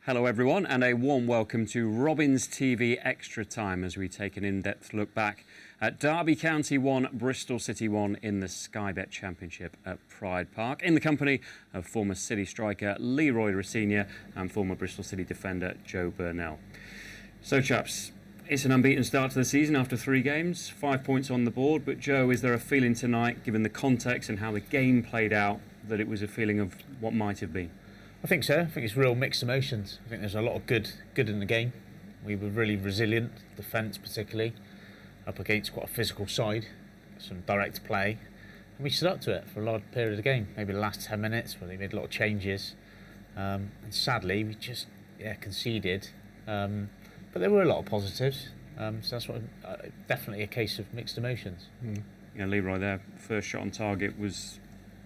Hello everyone, and a warm welcome to Robin's TV Extra Time as we take an in-depth look back at Derby County 1, Bristol City 1 in the Sky Bet Championship at Pride Park, in the company of former City striker Leroy Rosenior and former Bristol City defender Joe Burnell. So chaps, it's an unbeaten start to the season after 3 games, 5 points on the board, but Joe, is there a feeling tonight, given the context and how the game played out, that it was a feeling of what might have been? I think so. I think it's real mixed emotions. I think there's a lot of good in the game. We were really resilient, defence particularly, up against quite a physical side, some direct play, and we stood up to it for a large period of the game. Maybe the last 10 minutes where they made a lot of changes, and sadly we just conceded. But there were a lot of positives, so that's what definitely a case of mixed emotions. Yeah, Leroy, their first shot on target was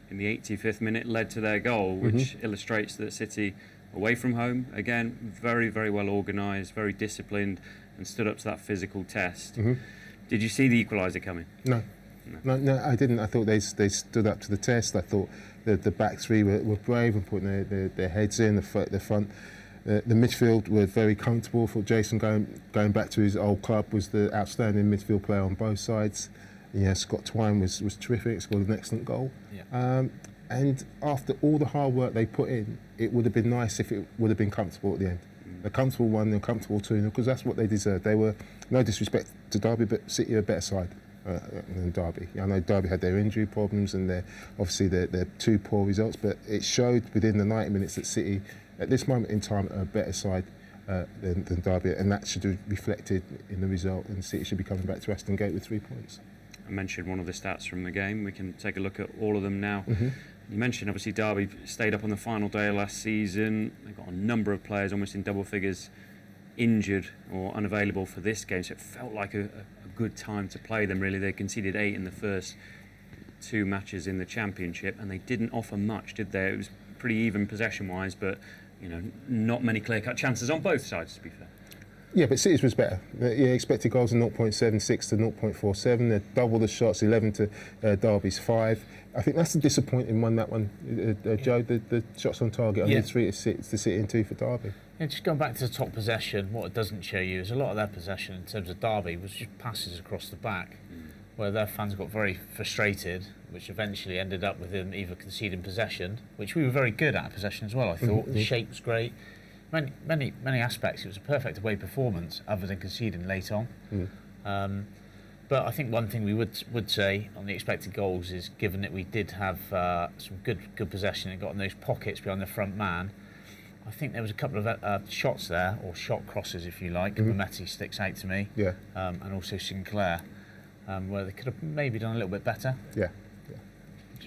in the 85th minute, led to their goal, which illustrates that City, away from home, again, very, very well organised, very disciplined, and stood up to that physical test. Did you see the equaliser coming? No, I didn't. I thought they stood up to the test. I thought the back three were brave and putting their heads in, the front. The midfield were very comfortable. I thought Jason, going back to his old club, was the outstanding midfield player on both sides. Yeah, Scott Twine was terrific, scored an excellent goal. Yeah. And after all the hard work they put in, it would have been nice if it would have been comfortable at the end. A comfortable 1 and a comfortable 2, because that's what they deserved. They were, no disrespect to Derby, but City are a better side than Derby. I know Derby had their injury problems and obviously their 2 poor results, but it showed within the 90 minutes that City, at this moment in time, are a better side than Derby, and that should have reflected in the result, and City should be coming back to Aston Gate with 3 points. I mentioned one of the stats from the game. We can take a look at all of them now. You mentioned, obviously, Derby stayed up on the final day of last season. They've got a number of players, almost in double figures, injured or unavailable for this game, so it felt like a good time to play them, really. They conceded 8 in the first 2 matches in the Championship, and they didn't offer much, did they? It was pretty even possession-wise, but not many clear-cut chances on both sides, to be fair. Yeah, but City's was better. Expected goals are 0.76 to 0.47. They're double the shots, 11 to Derby's 5. I think that's the disappointing one, that one, Joe, the shots on target, only 3 to City and 2 for Derby. Yeah, just going back to the top possession, what it doesn't show you is a lot of their possession in terms of Derby was just passes across the back, where their fans got very frustrated, which eventually ended up with them either conceding possession, which we were very good at possession as well, I thought. The shape was great. Many aspects, it was a perfect away performance other than conceding late on. But I think one thing we would say on the expected goals is, given that we did have some good possession and got in those pockets behind the front man, I think there was a couple of shots there, or shot crosses if you like. Mametti sticks out to me, and also Sinclair, where they could have maybe done a little bit better.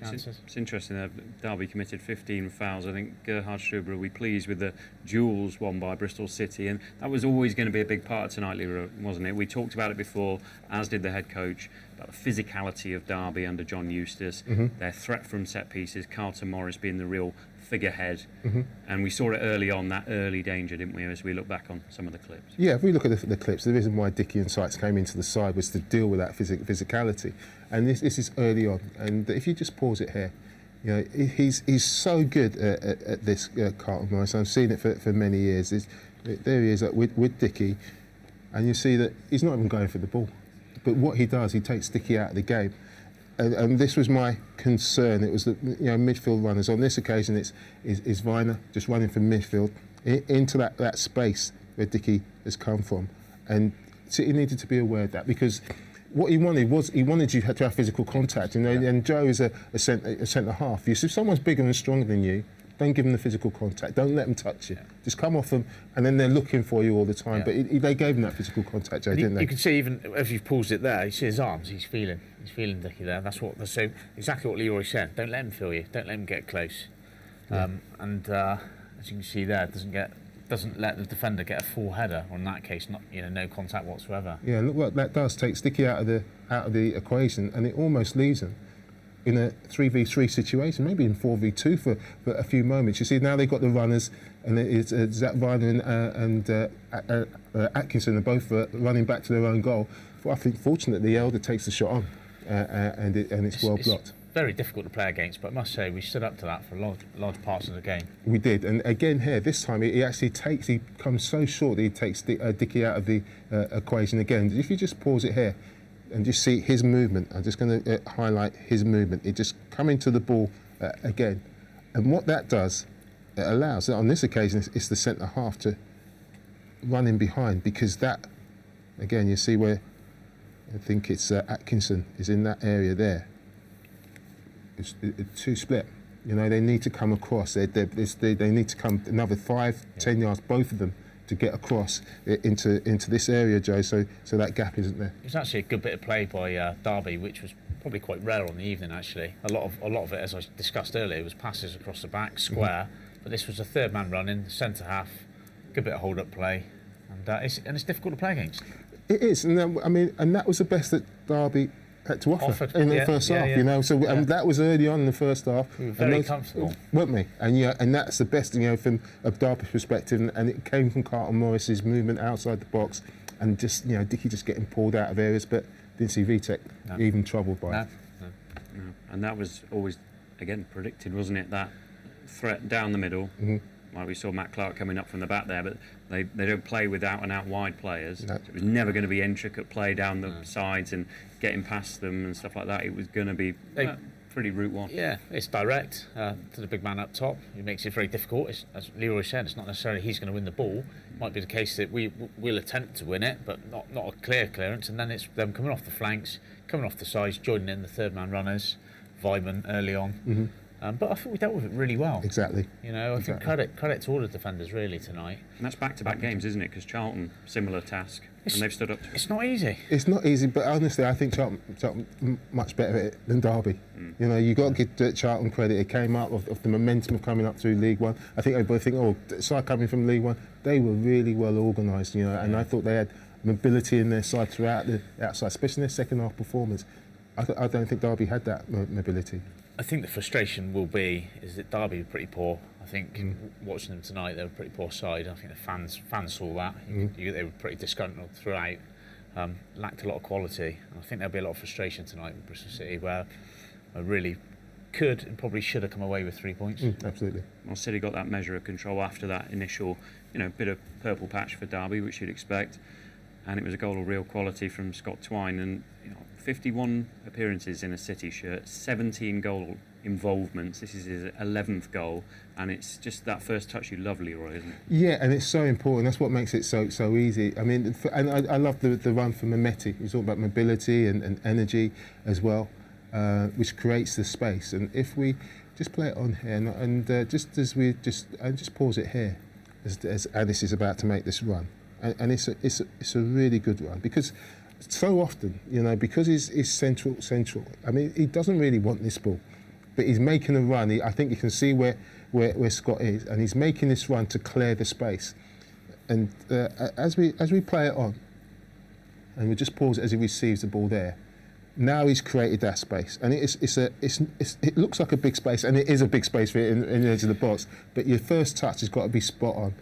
It's interesting that Derby committed 15 fouls. I think Gerhard Struber will be pleased with the duels won by Bristol City, and that was always going to be a big part of tonight, Leroy, wasn't it? We talked about it before, as did the head coach, about the physicality of Derby under John Eustace, their threat from set pieces, Carlton Morris being the real figurehead, and we saw it early on, that early danger, didn't we, as we look back on some of the clips? Yeah, if we look at the clips, the reason why Dickie and Sykes came into the side was to deal with that physicality, and this is early on. And if you just pause it here, he's so good at this, Carlton Morris. I've seen it for many years. There he is with Dickie, and you see that he's not even going for the ball, but what he does, he takes Dickie out of the game. And this was my concern. It was that midfield runners. On this occasion, it's Viner just running from midfield into that space where Dickie has come from, and City needed to be aware of that, because what he wanted you to have physical contact. And Joe is a centre half. If someone's bigger and stronger than you, don't give them the physical contact. Don't let them touch you. Just come off them, and then they're looking for you all the time. But they gave him that physical contact, Joe, didn't they? You can see, even as you've paused it there, you see his arms. He's feeling Dickie there. That's exactly what Leroy said. Don't let him feel you. Don't let him get close. As you can see there, doesn't let the defender get a full header. Or in that case, no contact whatsoever. Yeah, look what that does. Takes Dickie out of the equation, and it almost leaves him in a 3v3 situation, maybe in 4v2 for a few moments. You see, now they've got the runners, and it's Zach Viner and Atkinson are both running back to their own goal. I think, fortunately, the Elder takes the shot on, and it's well blocked. very difficult to play against, but I must say we stood up to that for large parts of the game. We did, and again here, this time he comes so short that he takes Dickie out of the equation again. If you just pause it here and just see his movement, I'm just going to highlight his movement. It just coming to the ball again, and what that does, it allows, on this occasion, it's the centre half to run in behind, because that, again, you see where I think it's Atkinson is in that area there. It's two split. You know, they need to come across. They need to come another 5-10 yards, both of them, to get across into this area, Joe. So that gap isn't there. It was actually a good bit of play by Derby, which was probably quite rare on the evening. Actually, a lot of it, as I discussed earlier, was passes across the back, square. But this was a third man running, centre half, good bit of hold up play, and it's difficult to play against. It is, and that was the best that Derby had to offer in the first half. You know, so that was early on in the first half. We were very comfortable, weren't we? And that's the best, you know, from a Derby perspective. And it came from Carlton Morris's movement outside the box, and just, you know, Dickie just getting pulled out of areas, but didn't see Vitek even troubled by it. No. And that was always, again, predicted, wasn't it? That threat down the middle. Like we saw Matt Clark coming up from the back there, but they don't play with out and out wide players. No. So it was never going to be intricate play down the sides and getting past them and stuff like that. It was going to be pretty route one. Yeah, it's direct to the big man up top. It makes it very difficult. As Leroy said, it's not necessarily he's going to win the ball. It might be the case that we'll attempt to win it, but not a clear clearance. And then it's them coming off the flanks, coming off the sides, joining in the third man runners, Vyman early on. But I thought we dealt with it really well. Exactly. You know, I think credit to all the defenders really tonight. And that's back-to-back games, isn't it? Because Charlton, similar task, and they've stood up to it. It's not easy. It's not easy, but honestly, I think Charlton much better at it than Derby. You know, you got to give Charlton credit. It came up of the momentum of coming up through League One. I think everybody think, side coming from League One, they were really well organised. You know, and I thought they had mobility in their side throughout the outside, especially in their second half performance. I don't think Derby had that mobility. I think the frustration will be is that Derby were pretty poor. I think watching them tonight, they were a pretty poor side. I think the fans saw that. They were pretty disgruntled throughout. Lacked a lot of quality. And I think there'll be a lot of frustration tonight with Bristol City, where I really could and probably should have come away with 3 points. Absolutely. Well, City got that measure of control after that initial, bit of purple patch for Derby, which you'd expect, and it was a goal of real quality from Scott Twine. And 51 appearances in a City shirt, 17 goal involvements. This is his 11th goal, and it's just that first touch you love, Leroy, isn't it? Yeah, and it's so important. That's what makes it so easy. I mean, and I love the run from Mehmeti. He's all about mobility and energy as well, which creates the space. And if we just play it on here, and just pause it here, as Anis is about to make this run, and it's a really good run, because so often, because he's central. I mean, he doesn't really want this ball, but he's making a run. I think you can see where Scott is, and he's making this run to clear the space. And as we play it on, and we just pause it as he receives the ball there. Now he's created that space, and it looks like a big space, and it is a big space for it in the edge of the box. But your first touch has got to be spot on.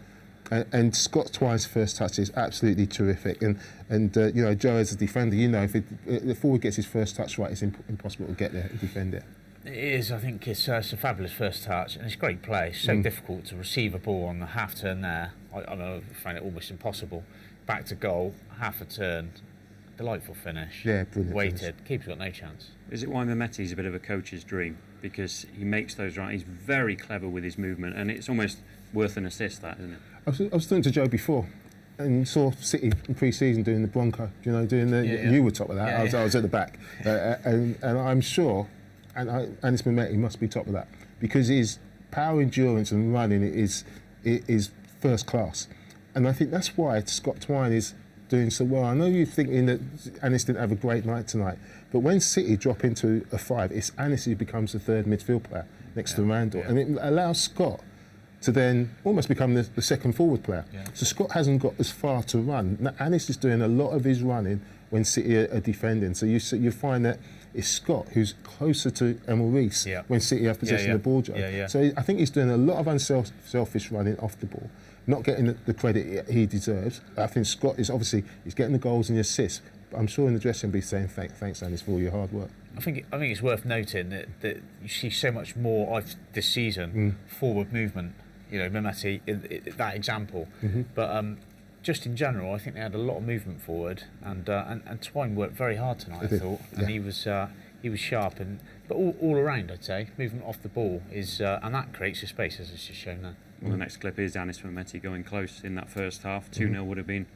And Scott Twine's first touch is absolutely terrific. And Joe, as a defender, if the forward gets his first touch right, it's impossible to get there and defend it. It is. I think it's a fabulous first touch, and it's great play. It's so difficult to receive a ball on the half turn there. I find it almost impossible. Back to goal, half a turn, delightful finish. Yeah, brilliant. Waited, finish. Keeper's got no chance. Is it why Mehmeti's a bit of a coach's dream? Because he makes those right. He's very clever with his movement, and it's almost worth an assist, that, isn't it? I was talking to Joe before, and saw City in pre-season doing the Bronco. Doing the. You were top of that. I was at the back, and I'm sure, and Anis Mehmeti must be top of that, because his power, endurance, and running is first class, and I think that's why Scott Twine is doing so well. I know you're thinking that Anis didn't have a great night tonight, but when City drop into a 5, it's Anis who becomes the third midfield player next to Randall, and it allows Scott to then almost become the second forward player. Yeah. So Scott hasn't got as far to run. Now, Anis is doing a lot of his running when City are defending. So you find that it's Scott who's closer to Emil Rees when City have possession of the ball, Joe. So I think he's doing a lot of unselfish running off the ball, not getting the credit he deserves. I think Scott is obviously he's getting the goals and the assists, I'm sure in the dressing room be saying thanks, Anis, for all your hard work. I think it's worth noting that you see so much more this season forward movement. You know, Mehmeti, that example, but just in general, I think they had a lot of movement forward, and Twine worked very hard tonight. I thought, and he was sharp, but all around, I'd say, movement off the ball is, and that creates a space, as it's just shown there. Well, the next clip is Anis Mehmeti going close in that first half. 2-0 would have been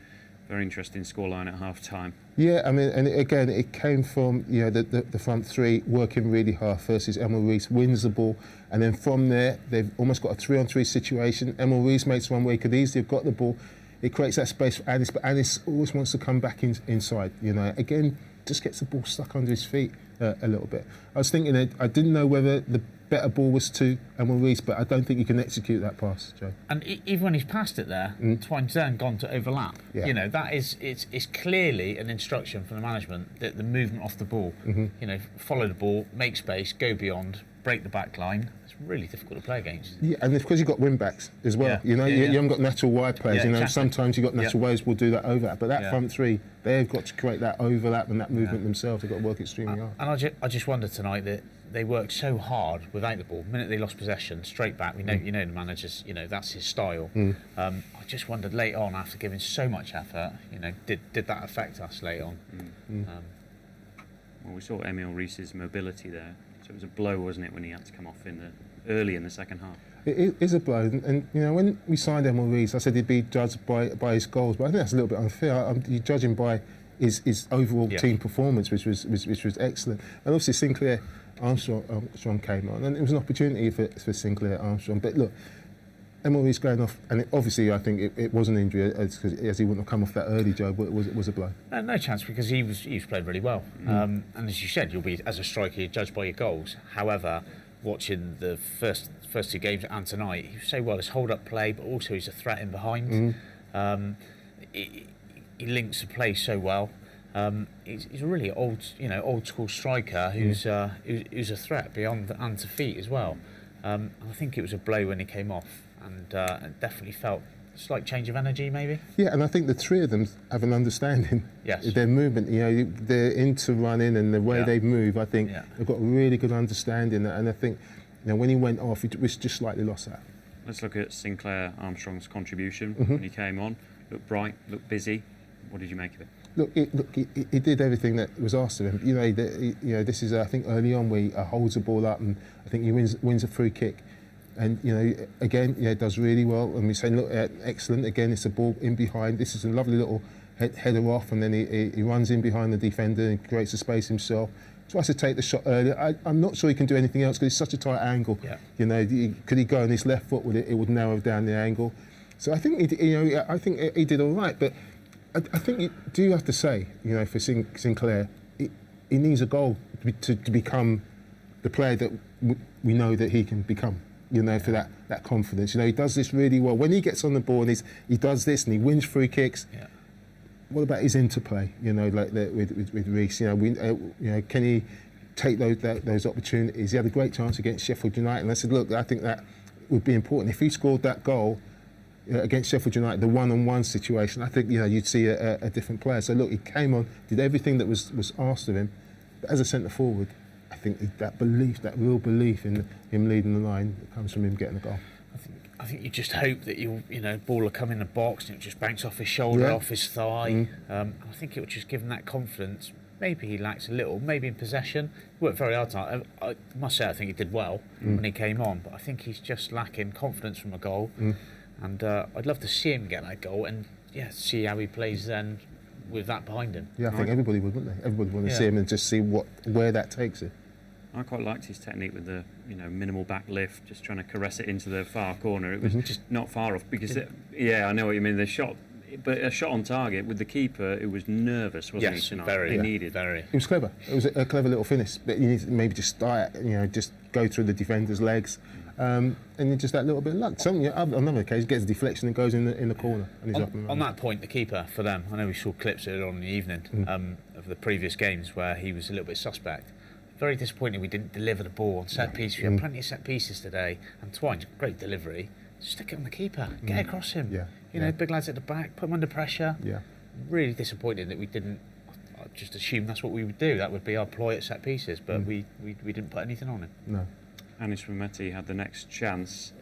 a very interesting scoreline at half time. Yeah, I mean, and again, it came from the front three working really hard. First is Emil Rees wins the ball, and then from there they've almost got a 3-on-3 situation. Emil Rees makes one where he could easily have got the ball. It creates that space for Anis, but Anis always wants to come back inside. You know, again, just gets the ball stuck under his feet a little bit. I was thinking that I didn't know whether the better ball was to Emil Rees, but I don't think you can execute that pass, Joe. And even when he's passed it there, Twine's then gone to overlap. Yeah. You know, that is it's clearly an instruction from the management that the movement off the ball. You know, follow the ball, make space, go beyond, break the back line. It's really difficult to play against. Yeah, and because you've got wing backs as well. Yeah. You know, you haven't got natural wide players. Yeah, you know, exactly. sometimes you've got natural ways will do that overlap, but that front three, they've got to create that overlap and that movement themselves. They've got to work extremely hard. And I just wonder tonight that they worked so hard without the ball. The minute they lost possession, straight back. We know, you know, the manager's, you know, that's his style. I just wondered late on, after giving so much effort, you know, did that affect us late on? Well, we saw Emil Rees's mobility there. So it was a blow, wasn't it, when he had to come off early in the second half? It is a blow, and you know, when we signed Emil Rees, I said he'd be judged by his goals, but I think that's a little bit unfair. You judge him by his overall team performance, which was excellent. And obviously Sinclair Armstrong came on, and it was an opportunity for Sinclair Armstrong. But look, Emil Rees going off, and obviously I think it was an injury, as he wouldn't have come off that early, Joe, but it was a blow. No chance, because he was played really well. And as you said, you'll be, as a striker, you're judged by your goals. However, watching the first two games and tonight, he was so well. His hold-up play, but also he's a threat in behind. He links the play so well. He's a really old school striker who's a threat beyond and to feet as well. I think it was a blow when he came off, and definitely felt a slight change of energy, maybe. Yeah, and I think the three of them have an understanding. Yes. Their movement, you know, they're into running and the way they move. I think they've got a really good understanding, and I think, you know, when he went off, it was just slightly lost that. Let's look at Sinclair Armstrong's contribution when he came on. Looked bright, looked busy. What did you make of it? Look, he did everything that was asked of him. You know, this is I think early on where he holds the ball up, and I think he wins a free kick, and you know, again, does really well. And we say, look, excellent. Again, it's a ball in behind. This is a lovely little header off, and then he runs in behind the defender and creates a space himself. Tries to take the shot earlier. I'm not sure he can do anything else because it's such a tight angle. Yeah. You know, could he go on his left foot with it? It would narrow down the angle. So I think he did all right, but. I think you do have to say, you know, for Sinclair, he needs a goal to become the player that we know that he can become, you know, for that confidence. You know, he does this really well. When he gets on the ball and he does this and he wins free kicks, what about his interplay, you know, like with Rees? You know, can he take those opportunities? He had a great chance against Sheffield United, and I said, look, I think that would be important. If he scored that goal, against Sheffield United, the one-on-one situation, I think, you know, you'd see a different player. So look, he came on, did everything that was asked of him. But as a centre forward, I think that real belief in him leading the line, comes from him getting the goal. I think you just hope that ball will come in the box and it just bounce off his shoulder, off his thigh. I think it would just give him that confidence. Maybe he lacks a little, maybe in possession. He worked very hard tonight. I must say, I think he did well when he came on, but I think he's just lacking confidence from a goal. And I'd love to see him get that goal and see how he plays then with that behind him. Yeah, I think everybody would, wouldn't they? Everybody would want to see him and just see where that takes it. I quite liked his technique with the minimal back lift, just trying to caress it into the far corner. It was just not far off because I know what you mean. The shot, but a shot on target with the keeper, it was nervous, wasn't he? Tonight? Very. He needed. Very. It was clever. It was a clever little finish, but you need to maybe just start, just go through the defender's legs. And then just that little bit of luck. On another occasion, gets a deflection and goes in the corner. And he's up and on that point, the keeper for them, I know we saw clips earlier on in the evening of the previous games where he was a little bit suspect. Very disappointing we didn't deliver the ball on set pieces. We had plenty of set pieces today, and Twine's great delivery. Stick it on the keeper, get across him. Big lads at the back, put him under pressure. Really disappointed that we didn't. I just assumed that's what we would do. That would be our ploy at set pieces, but we didn't put anything on him. No. Anis Mehmeti had the next chance,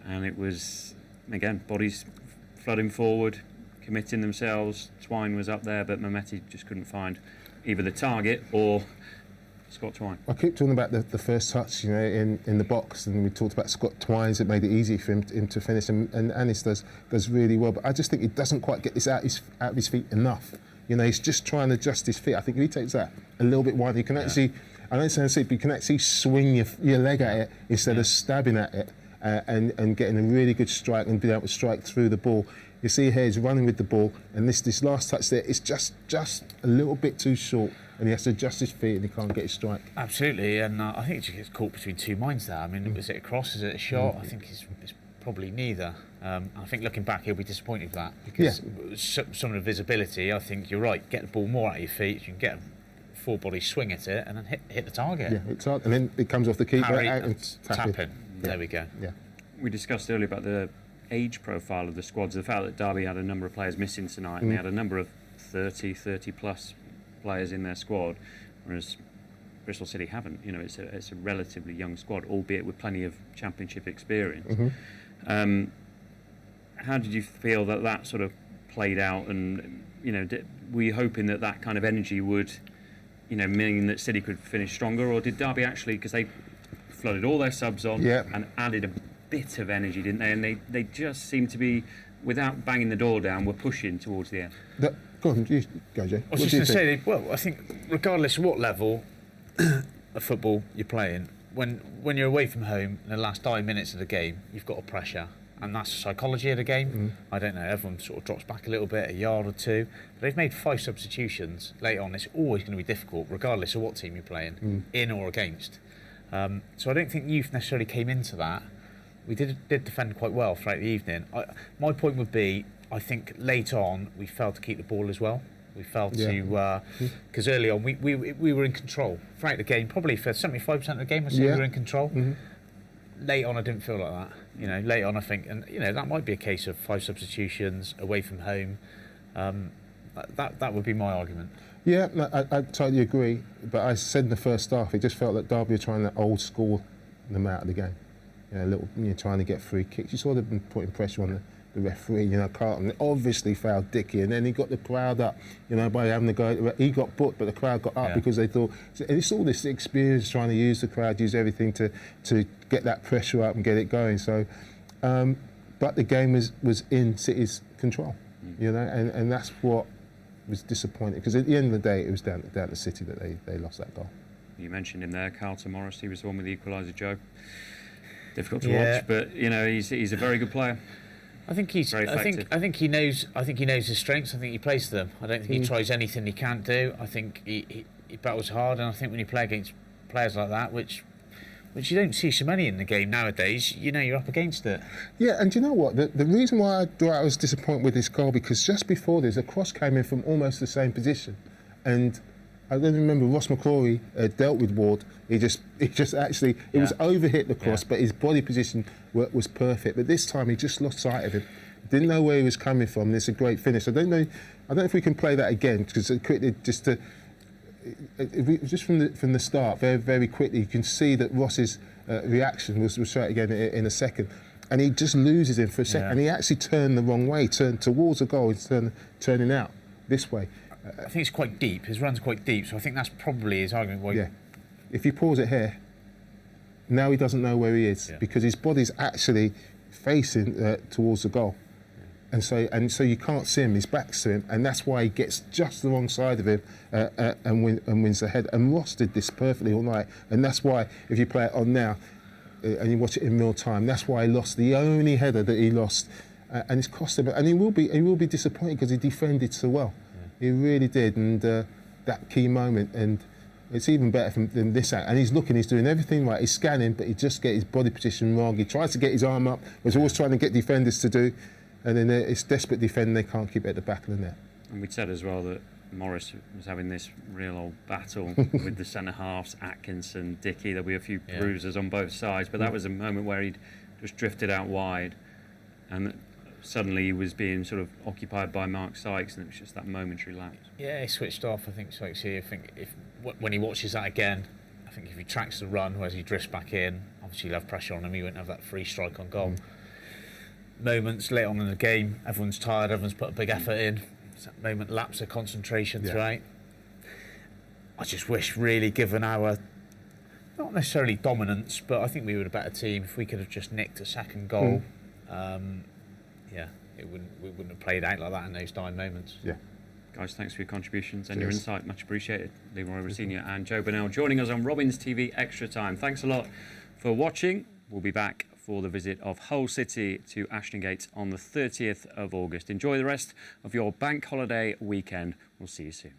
and it was, again, bodies flooding forward, committing themselves. Twine was up there, but Mehmeti just couldn't find either the target or Scott Twine. I keep talking about the first touch, you know, in the box, and we talked about Scott Twine's. It made it easy for him to finish, and Anis does really well. But I just think he doesn't quite get this out of his feet enough. You know, he's just trying to adjust his feet. I think if he takes that a little bit wider, you can actually, I don't sound sick, but you can actually swing your leg at it instead of stabbing at it, and getting a really good strike and being able to strike through the ball. You see here he's running with the ball, and this last touch there is just a little bit too short, and he has to adjust his feet and he can't get his strike. Absolutely, and I think he just gets caught between two minds there. I mean, is it a cross, is it a shot? I think it's probably neither. I think looking back he'll be disappointed with that, because some of the visibility, I think you're right, get the ball more out of your feet, you can get a full body swing at it and then hit the target. Yeah, it's hard, and then it comes off the keeper Parry, out and tap in. There we go. Yeah. We discussed earlier about the age profile of the squads, the fact that Derby had a number of players missing tonight, and they had a number of 30 plus players in their squad, whereas Bristol City haven't. You know, it's a relatively young squad, albeit with plenty of championship experience. How did you feel that sort of played out, and you know, were you hoping that kind of energy would, you know, mean that City could finish stronger, or did Derby actually, because they flooded all their subs on and added a bit of energy, didn't they? And they just seemed to be, without banging the door down, were pushing towards the end. Go on, you go, Jay. I was just going to say, well, I think regardless of what level of football you're playing, when you're away from home in the last 5 minutes of the game, you've got a pressure, and that's the psychology of the game. I don't know, everyone sort of drops back a little bit, a yard or two, but they've made 5 substitutions late on. It's always going to be difficult, regardless of what team you're playing, in or against. So I don't think youth necessarily came into that. We did defend quite well throughout the evening. My point would be, I think late on we failed to keep the ball as well. We failed to, because early on we were in control throughout the game. Probably for 75% of the game, I think we were in control. Late on, I didn't feel like that. You know, late on, I think, and you know, that might be a case of 5 substitutions away from home. That would be my argument. Yeah, no, I totally agree. But I said in the first half, it just felt like Derby were trying to old school them out of the game. You know, trying to get free kicks. You saw them putting pressure on the referee. You know, Carlton obviously fouled Dickie, and then he got the crowd up. You know, by having to go. He got booked, but the crowd got up because they thought. And it's all this experience trying to use the crowd, use everything to get that pressure up and get it going. So, but the game was in City's control. You know, and that's what was disappointing, because at the end of the day, it was down to City that they lost that goal. You mentioned him there, Carlton Morris. He was the one with the equaliser, Joe. Difficult to watch, but you know, he's a very good player. I think he's. I think he knows. I think he knows his strengths. I think he plays them. I don't think he tries anything he can't do. I think he battles hard, and I think when you play against players like that, which you don't see so many in the game nowadays, you know, you're up against it. Yeah, and do you know what? The reason why I was disappointed with this goal, because just before this, a cross came in from almost the same position, and I don't remember Ross McCrory dealt with Ward. He just actually, it was overhit the cross, but his body position was perfect. But this time he just lost sight of him. Didn't know where he was coming from, and it's a great finish. I don't know if we can play that again, because quickly, just from the start, very, very quickly, you can see that Ross's reaction was straight again in a second. And he just loses him for a second. And he actually turned the wrong way, turned towards the goal, turning out this way. I think it's quite deep. His run's quite deep, so I think that's probably his argument. Why? Yeah. If you pause it here, now he doesn't know where he is, because his body's actually facing towards the goal, and so you can't see him. His back's to him, and that's why he gets just the wrong side of him and wins the head. And Ross did this perfectly all night, and that's why if you play it on now and you watch it in real time, that's why he lost the only header that he lost, and it's cost him. And he will be disappointed, because he defended so well. He really did, and that key moment, and it's even better than this out. And he's doing everything right. He's scanning, but he just gets his body position wrong. He tries to get his arm up, he's always trying to get defenders to do, and then it's desperate defending. They can't keep it at the back of the net. And we'd said as well that Morris was having this real old battle with the centre halves, Atkinson, Dickie. There'll be a few bruises on both sides, but that was a moment where he'd just drifted out wide, and suddenly he was being sort of occupied by Mark Sykes, and it was just that momentary lapse. Yeah, he switched off. I think Sykes here. I think when he watches that again, I think if he tracks the run, whereas he drifts back in, obviously he'll have pressure on him. He won't have that free strike on goal. Moments late on in the game, everyone's tired, everyone's put a big effort in. It's that moment lapse of concentration throughout. I just wish, really, given our not necessarily dominance, but I think we were a better team. If we could have just nicked a second goal, yeah, we wouldn't have played out like that in those dying moments. Yeah. Guys, thanks for your contributions and your insight. Much appreciated. Leroy, Rosenior and Joe Burnell joining us on Robins TV Extra Time. Thanks a lot for watching. We'll be back for the visit of Hull City to Ashton Gate on the 30th of August. Enjoy the rest of your bank holiday weekend. We'll see you soon.